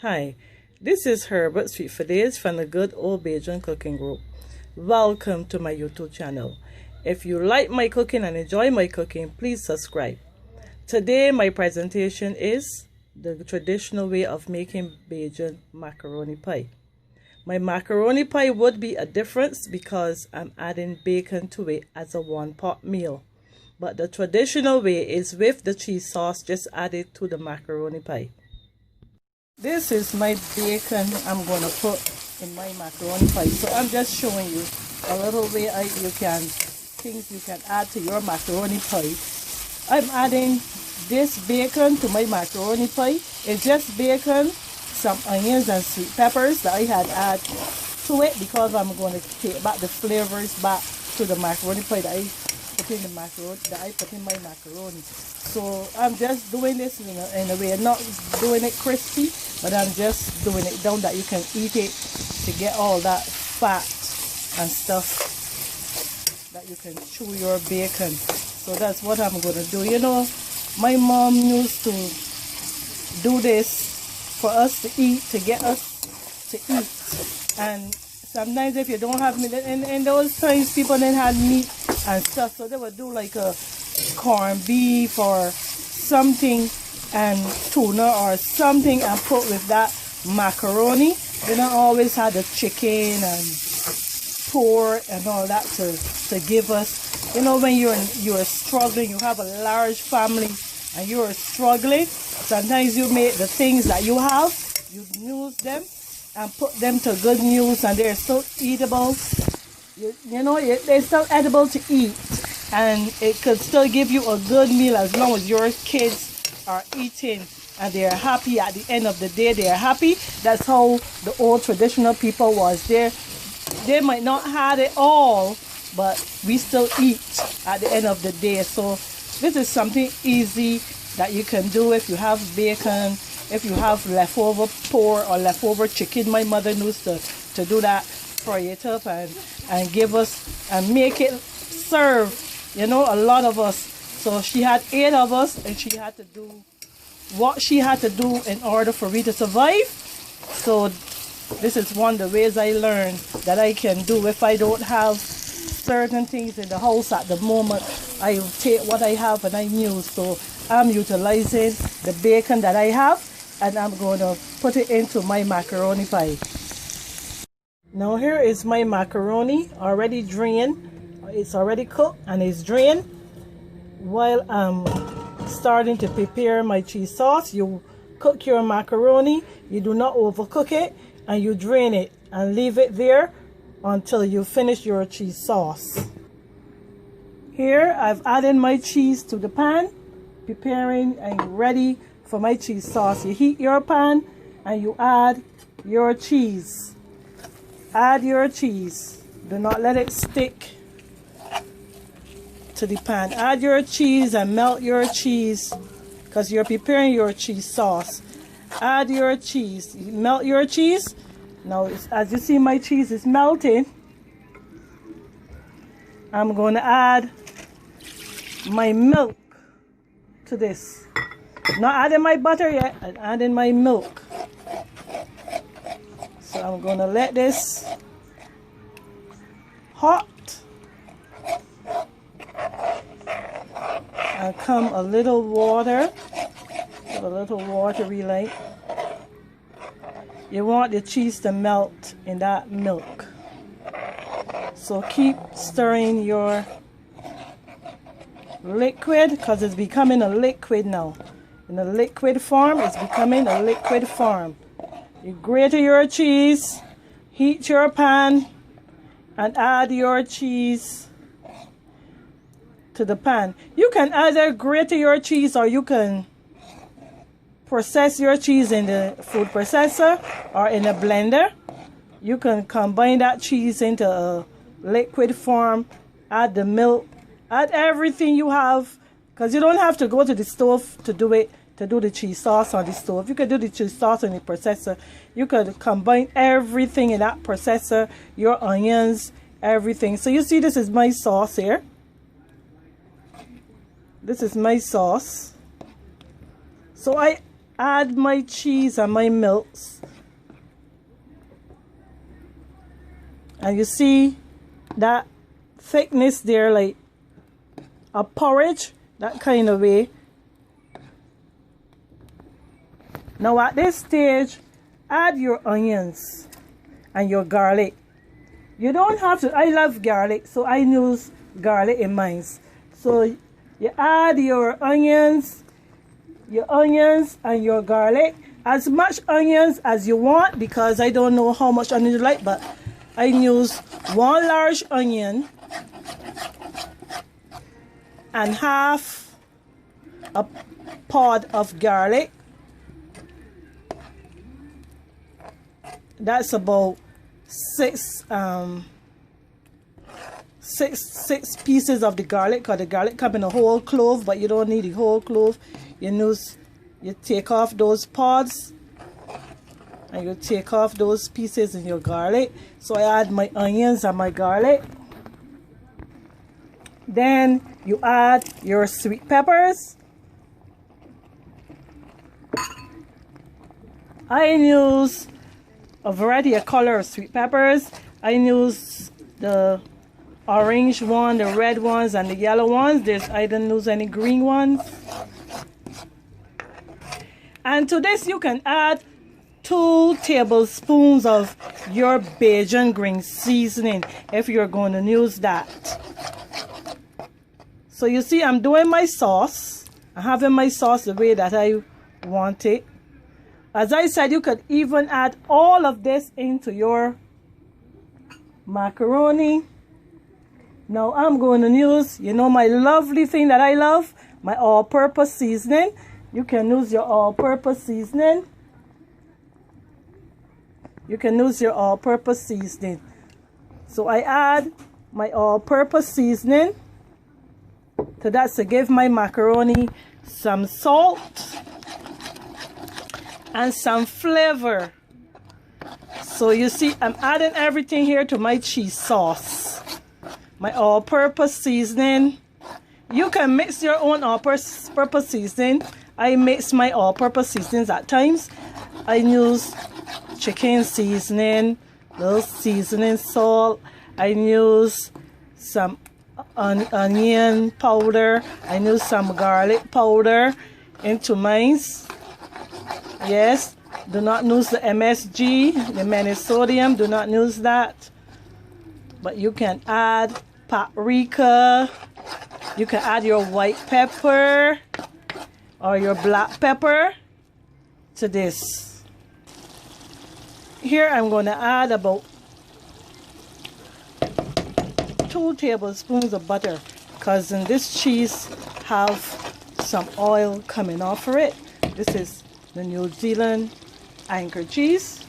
Hi, this is Herbert Sweet for Days from the Good Old Bajan Cooking Group. Welcome to my YouTube channel. If you like my cooking and enjoy my cooking, please subscribe. Today my presentation is the traditional way of making Bajan macaroni pie. My macaroni pie would be a difference because I'm adding bacon to it as a one-pot meal. But the traditional way is with the cheese sauce just added to the macaroni pie. This is my bacon I'm going to put in my macaroni pie. So I'm just showing you a little way things you can add to your macaroni pie. I'm adding this bacon to my macaroni pie. It's just bacon, some onions and sweet peppers that I had added to it because I'm going to take back the flavors back to the macaroni pie that I put in my macaroni. So I'm just doing this in a way, not doing it crispy, but I'm just doing it down that you can eat it to get all that fat and stuff that you can chew your bacon. So that's what I'm going to do. You know, my mom used to do this for us to eat, to get us to eat. And sometimes if you don't have meat, in those times people didn't have meat and stuff, so they would do like a corned beef or something and tuna or something and put with that macaroni. They don't always have the chicken and pork and all that to give us. You know, when you're struggling, you have a large family and you're struggling, sometimes you make the things that you have, you use them and put them to good use, and they're still eatable. They're still edible to eat, and it could still give you a good meal as long as your kids are eating and they're happy at the end of the day. They're happy. That's how the old traditional people was. They might not have it all, but we still eat at the end of the day. So this is something easy that you can do if you have bacon, if you have leftover pork or leftover chicken. My mother used to do that, fry it up and give us and make it serve, a lot of us. So she had 8 of us and she had to do what she had to do in order for me to survive. So this is one of the ways I learned that I can do. If I don't have certain things in the house at the moment, I take what I have and I use. So I'm utilizing the bacon that I have, and I'm going to put it into my macaroni pie. Now here is my macaroni already drained. It's already cooked and it's drained. While I'm starting to prepare my cheese sauce, you cook your macaroni. You do not overcook it, and you drain it and leave it there until you finish your cheese sauce. Here I've added my cheese to the pan, preparing and ready for my cheese sauce. You heat your pan and you add your cheese. Add your cheese. Do not let it stick to the pan. Add your cheese and melt your cheese because you're preparing your cheese sauce. Add your cheese. Melt your cheese. Now, as you see, my cheese is melting. I'm going to add my milk to this. Not adding my butter yet, I'm adding my milk. So I'm going to let this hot and come a little water, a little watery like. You want the cheese to melt in that milk. So keep stirring your liquid because it's becoming a liquid now. In a liquid form, it's becoming a liquid form. You grate your cheese, heat your pan, and add your cheese to the pan. You can either grate your cheese or you can process your cheese in the food processor or in a blender. You can combine that cheese into a liquid form, add the milk, add everything you have, because you don't have to go to the stove to do it, to do the cheese sauce on the stove. You can do the cheese sauce in the processor. You could combine everything in that processor, your onions, everything. So you see, this is my sauce here. This is my sauce. So I add my cheese and my milks. And you see that thickness there, like a porridge, that kind of way. Now at this stage, add your onions and your garlic. You don't have to, I love garlic, so I use garlic in mine. So you add your onions and your garlic. As much onions as you want, because I don't know how much onion you like, but I use 1 large onion and half a pod of garlic. That's about six pieces of the garlic, because the garlic comes in a whole clove, but you don't need the whole clove. You take off those pods and you take off those pieces in your garlic. So I add my onions and my garlic. Then you add your sweet peppers. I use a variety of color of sweet peppers. I use the orange one, the red ones, and the yellow ones. I don't use any green ones. And to this you can add 2 tablespoons of your Bajan green seasoning if you're going to use that. So you see, I'm doing my sauce. I'm having my sauce the way that I want it. As I said, you could even add all of this into your macaroni. Now I'm going to use, my lovely thing that I love, my all-purpose seasoning. You can use your all-purpose seasoning. You can use your all-purpose seasoning. So I add my all-purpose seasoning to that to give my macaroni some salt and some flavor. So you see, I'm adding everything here to my cheese sauce, my all-purpose seasoning. You can mix your own all-purpose seasoning. I mix my all-purpose seasonings at times. I use chicken seasoning, little seasoning salt. I use some onion powder. I use some garlic powder into mine. Yes, do not use the MSG, the monosodium. Do not use that. But you can add paprika. You can add your white pepper or your black pepper to this. Here I'm going to add about 2 tablespoons of butter, because in this cheese have some oil coming off of it. This is the New Zealand anchor cheese.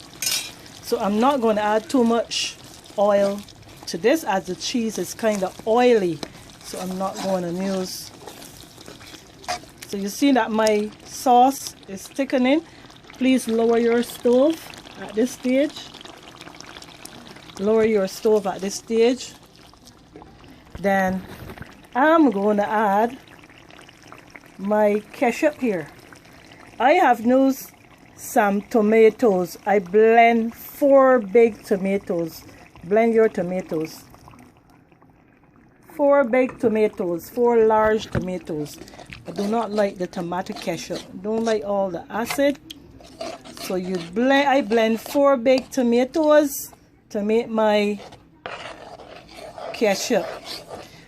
So I'm not going to add too much oil to this, as the cheese is kind of oily. So I'm not going to use. So you see that my sauce is thickening. Please lower your stove at this stage. Lower your stove at this stage. Then I'm going to add my ketchup here. I have used some tomatoes. I blend 4 big tomatoes. Blend your tomatoes. 4 big tomatoes, 4 large tomatoes. I do not like the tomato ketchup. Don't like all the acid. So I blend 4 big tomatoes to make my ketchup.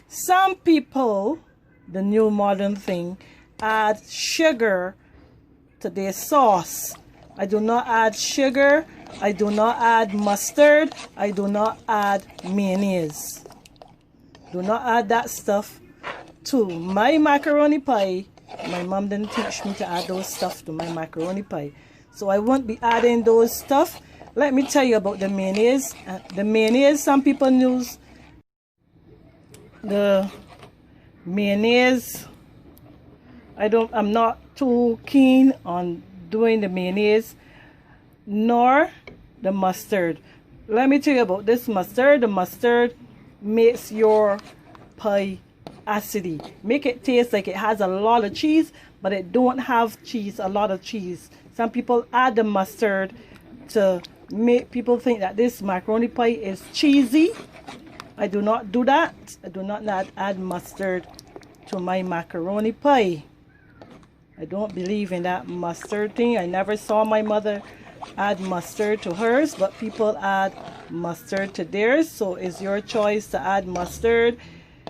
Some people, the new modern thing, add sugar to their sauce. I do not add sugar. I do not add mustard. I do not add mayonnaise. Do not add that stuff to my macaroni pie. My mom didn't teach me to add those stuff to my macaroni pie. So I won't be adding those stuff. Let me tell you about the mayonnaise. The mayonnaise, some people use the mayonnaise. I'm not too keen on doing the mayonnaise nor the mustard. Let me tell you about this mustard. The mustard makes your pie acidy. Make it taste like it has a lot of cheese, but it don't have cheese, a lot of cheese. Some people add the mustard to make people think that this macaroni pie is cheesy. I do not do that. I do not add mustard to my macaroni pie. I don't believe in that mustard thing. I never saw my mother add mustard to hers, but people add mustard to theirs. So it's your choice to add mustard.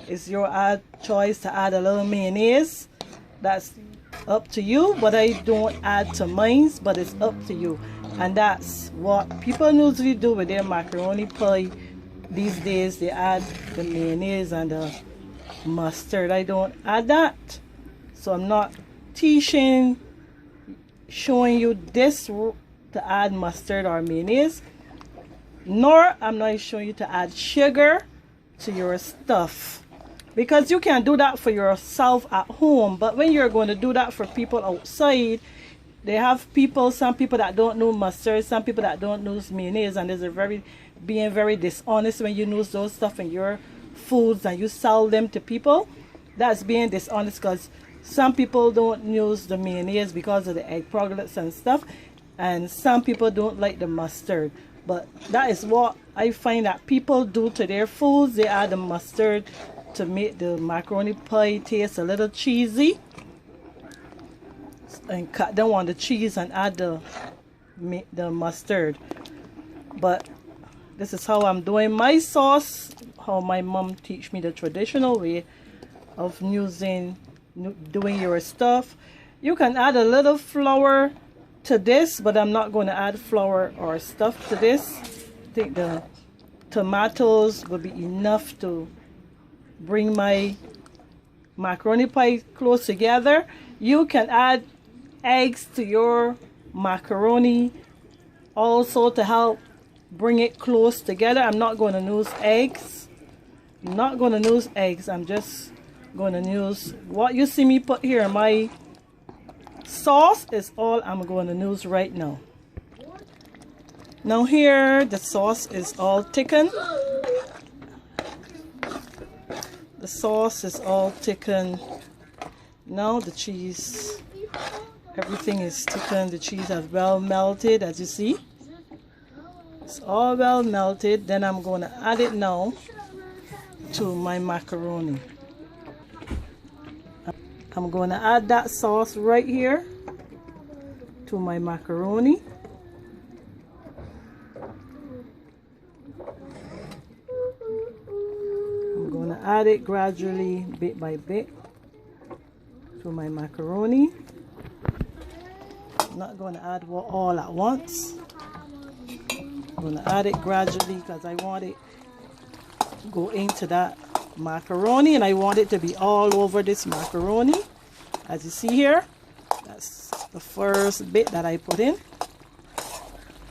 It's your choice to add a little mayonnaise. That's up to you, but I don't add to mine, but it's up to you. And that's what people usually do with their macaroni pie these days. They add the mayonnaise and the mustard. I don't add that. So I'm not showing you this to add mustard or mayonnaise, nor I'm not showing you to add sugar to your stuff, because you can do that for yourself at home, but when you're going to do that for people outside, they have some people that don't know mustard, some people that don't know mayonnaise, and there's being very dishonest when you use those stuff in your foods and you sell them to people. That's being dishonest, because some people don't use the mayonnaise because of the egg products and stuff, and some people don't like the mustard. But that is what I find that people do to their foods. They add the mustard to make the macaroni pie taste a little cheesy, and cut down on the cheese and add the mustard. But this is how I'm doing my sauce, how my mom teach me the traditional way of doing your stuff. You can add a little flour to this, but I'm not going to add flour or stuff to this. I think the tomatoes will be enough to bring my macaroni pie close together. You can add eggs to your macaroni also to help bring it close together. I'm not going to use eggs. I'm not going to use eggs. I'm just going to use what you see me put here. My sauce is all I'm going to use right now. Now here the sauce is all thickened. The sauce is all thickened. Now the cheese, everything is thickened. The cheese has well melted, as you see. It's all well melted. Then I'm going to add it now to my macaroni. I'm going to add that sauce right here to my macaroni. I'm going to add it gradually, bit by bit, to my macaroni. I'm not going to add all at once. I'm going to add it gradually because I want it to go into that macaroni, and I want it to be all over this macaroni. As you see here, that's the first bit that I put in.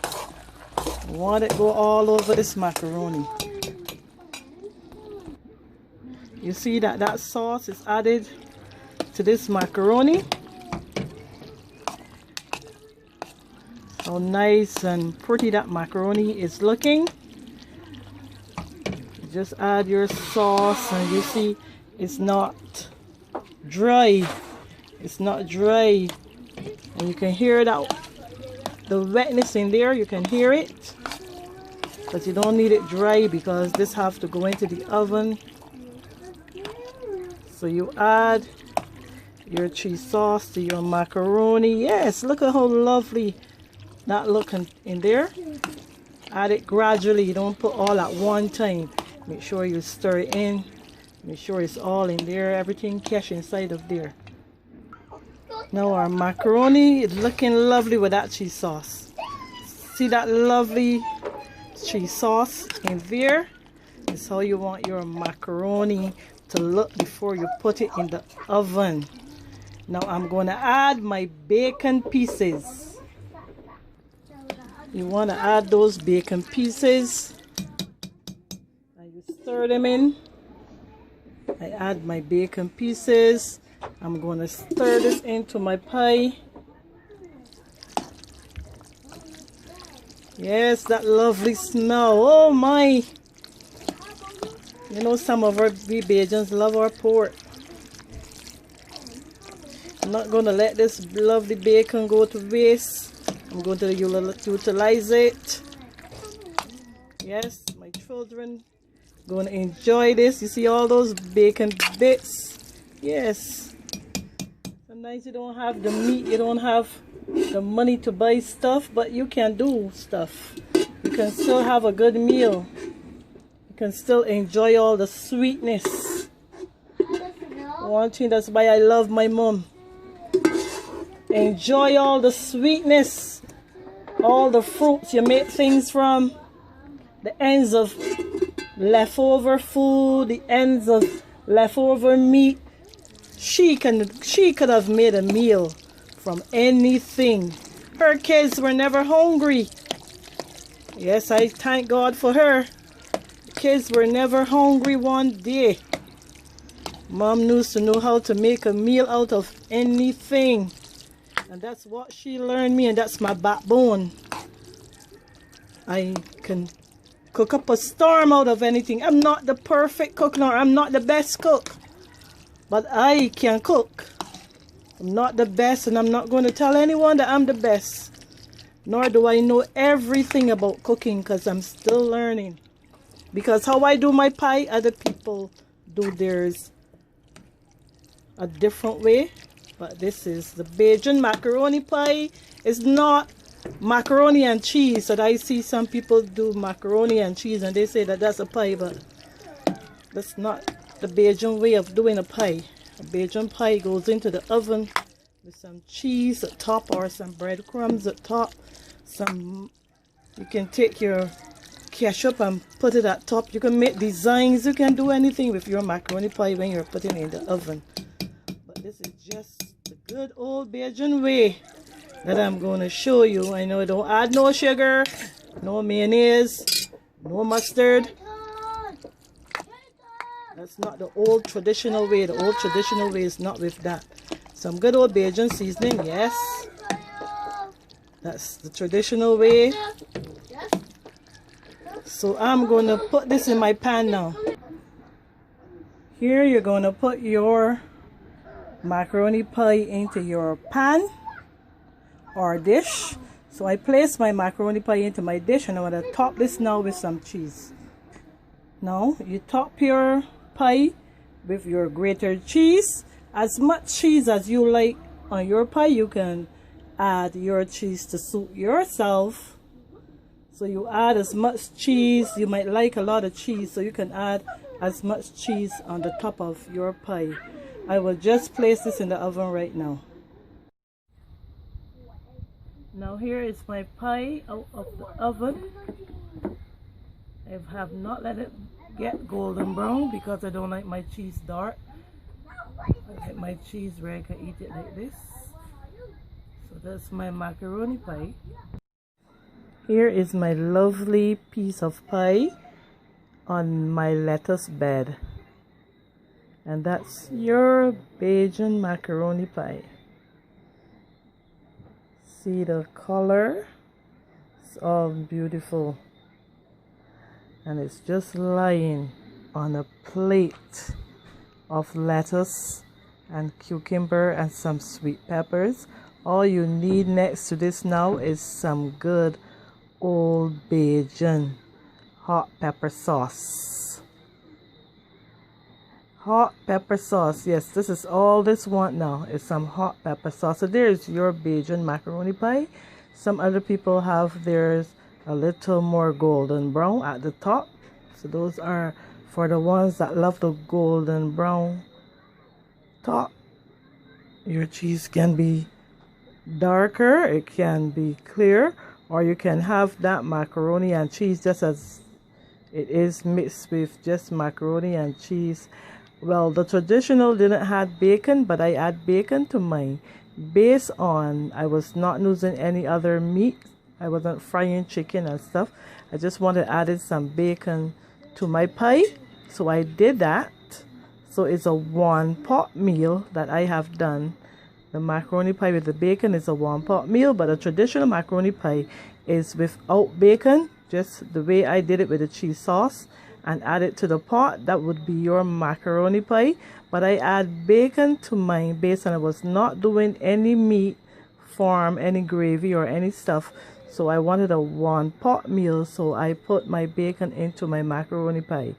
I want it to go all over this macaroni. You see that sauce is added to this macaroni. How nice and pretty that macaroni is looking. Just add your sauce, and you see it's not dry. It's not dry, and you can hear that the wetness in there. You can hear it, but you don't need it dry because this have to go into the oven. So you add your cheese sauce to your macaroni. Yes, look at how lovely that looking in there. Add it gradually. You don't put all at one time. Make sure you stir it in. Make sure it's all in there. Everything catch inside of there. Now our macaroni is looking lovely with that cheese sauce. See that lovely cheese sauce in there? It's how you want your macaroni to look before you put it in the oven. Now I'm going to add my bacon pieces. You want to add those bacon pieces. Stir them in. I add my bacon pieces. I'm going to stir this into my pie. Yes, that lovely smell. Oh my. You know, some of we Bajans love our pork. not going to let this lovely bacon go to waste. I'm going to utilize it. Yes, my children going to enjoy this. You see all those bacon bits? Yes. Sometimes you don't have the meat, you don't have the money to buy stuff, but you can do stuff. You can still have a good meal. You can still enjoy all the sweetness. One thing, that's why I love my mom. Enjoy all the sweetness, all the fruits you make things from, the ends of leftover food, the ends of leftover meat. She could have made a meal from anything. Her kids were never hungry. Yes, I thank God for her. Kids were never hungry one day. Mom used to know how to make a meal out of anything. And that's what she learned me, and that's my backbone. I can cook up a storm out of anything. I'm not the perfect cook, nor I'm not the best cook. But I can cook. I'm not the best, and I'm not going to tell anyone that I'm the best. Nor do I know everything about cooking, because I'm still learning. Because how I do my pie, other people do theirs a different way. But this is the Bajan macaroni pie. It's not macaroni and cheese that I see some people do macaroni and cheese and they say that that's a pie, but that's not the Bajan way of doing a pie. A Bajan pie goes into the oven with some cheese at top or some breadcrumbs at top. You can take your ketchup and put it at top. You can make designs. You can do anything with your macaroni pie when you're putting it in the oven. But this is just the good old Bajan way that I'm going to show you. I know I don't add no sugar, no mayonnaise, no mustard. That's not the old traditional way. The old traditional way is not with that. Some good old Bajan seasoning, yes. That's the traditional way. So I'm going to put this in my pan now. Here you're going to put your macaroni pie into your pan or dish. So I place my macaroni pie into my dish, and I'm going to top this now with some cheese. Now you top your pie with your grated cheese. As much cheese as you like on your pie, you can add your cheese to suit yourself. So you add as much cheese. You might like a lot of cheese, so you can add as much cheese on the top of your pie. I will just place this in the oven right now. Now here is my pie out of the oven. I have not let it get golden brown because I don't like my cheese dark. I like my cheese where I can eat it like this. So that's my macaroni pie. Here is my lovely piece of pie on my lettuce bed. And that's your Bajan macaroni pie. See the color? It's all beautiful. And it's just lying on a plate of lettuce and cucumber and some sweet peppers. All you need next to this now is some good old Bajan hot pepper sauce. Hot pepper sauce. Yes, this is all this want now is some hot pepper sauce. So there's your Bajan macaroni pie. Some other people have theirs a little more golden brown at the top. So those are for the ones that love the golden brown top. Your cheese can be darker, it can be clear, or you can have that macaroni and cheese just as it is mixed with just macaroni and cheese. Well, the traditional didn't have bacon, but I add bacon to mine based on I was not using any other meat. I wasn't frying chicken and stuff. I just wanted to add some bacon to my pie. So I did that. So it's a one pot meal that I have done. The macaroni pie with the bacon is a one pot meal, but a traditional macaroni pie is without bacon, just the way I did it with the cheese sauce. and add it to the pot. That would be your macaroni pie. But I add bacon to mine based on I was not doing any meat form, any gravy or any stuff. So I wanted a one pot meal, so I put my bacon into my macaroni pie.